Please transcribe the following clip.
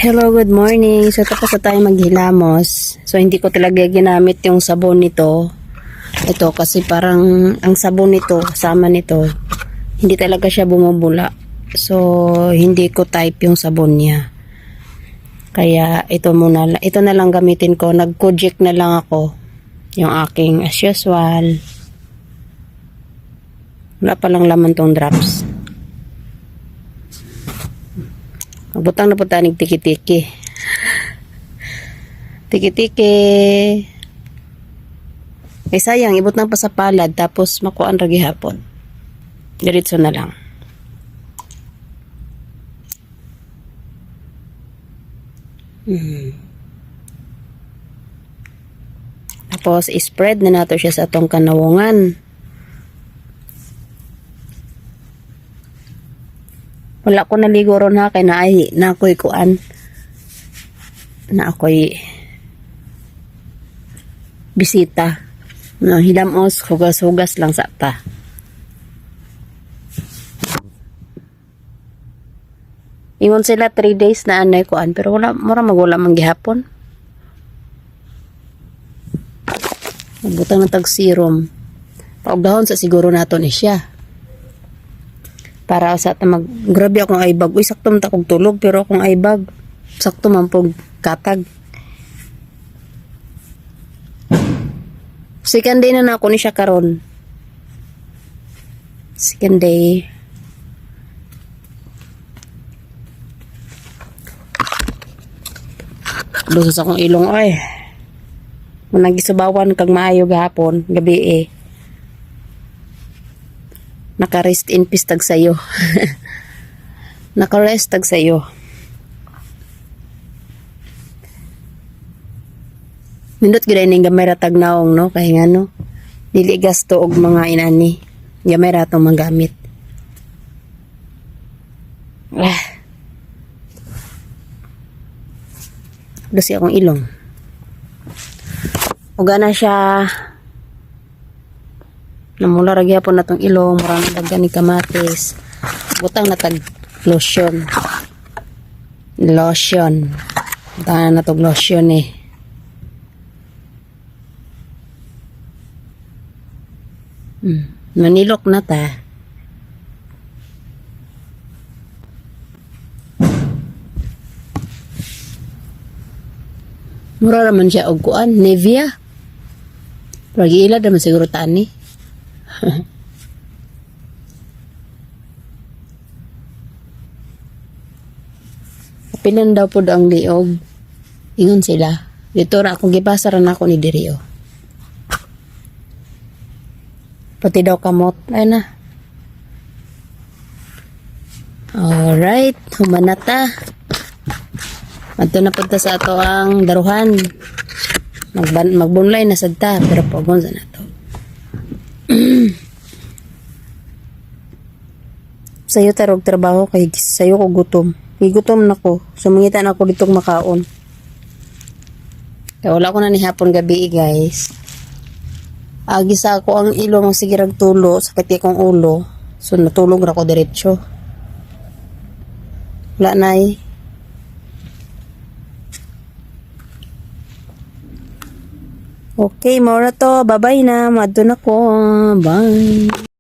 Hello, good morning. So, tapos na tayo maghilamos. So, hindi ko talaga ginamit yung sabon nito. Ito, kasi parang ang sabon nito, sama nito, hindi talaga siya bumubula. So, hindi ko type yung sabon niya. Kaya, ito na lang gamitin ko. Nag-Kojic na lang ako. Yung aking, as usual. Wala palang laman tong drops. Butang na po tanig tiki-tiki. Tiki-tiki. Eh sayang, ibut na pa sa palad tapos makuan ra gihapon. Diretso na lang. Tapos spread na nato siya sa atong kanawongan. Wala ko naligo ron ha, kay na ako'y kuan. Na ako'y bisita. No, hilamos, hugas-hugas lang sa ta. Ingon sila 3 days na anay kuan, pero wala magwala man gihapon. Butang na tag serum. Paugdahon sa siguro nato ni siya. Para sa grabe akong aibag. Uy, sakto man ta kog tulog pero akong aibag sakto man pog katag. Second day na ako ni siya karon. Second day. Lusos akong ilong oy. Munang gisubawan kag maayo gahapon, gabi eh. Naka-rest in peace tag sayo. Naka-rest tag sayo. Nindot gid ning gamay ra tag naong no kay ngano dili gasto og mga inani. Gamay ra tong magamit. Dusi akong ilong. Uga na siya. Namula ra gyapon natong ilong, murang daghan ni kamatis. Butang na tag lotion. Lotion. Butang na tog lotion eh. Manilok na ta. Mura naman siya og kuan, Nivea. Lagi ila naman siguro tani. Pilan daw po ang liog. Ingon sila. Dito ra akong gipasaran ako ni Dirio. Pati daw kamot. Ay na. Alright. Humanata. Adto na punta sa ato ang daruhan. Magbunlay na sadta. Pero pagon sa nato. Sayo tarog trabaho kay sayo ko gutom. Gutom na ko. Sumangitan ako dito makaon. Kaya wala ko na ni hapon gabi guys. Agisa ako ang ilong sige rag tulo sa kati kong ulo. So natulog ra ko diretso. Wala na eh. Okay, mora to. Bye-bye na. Madto na ko. Bye.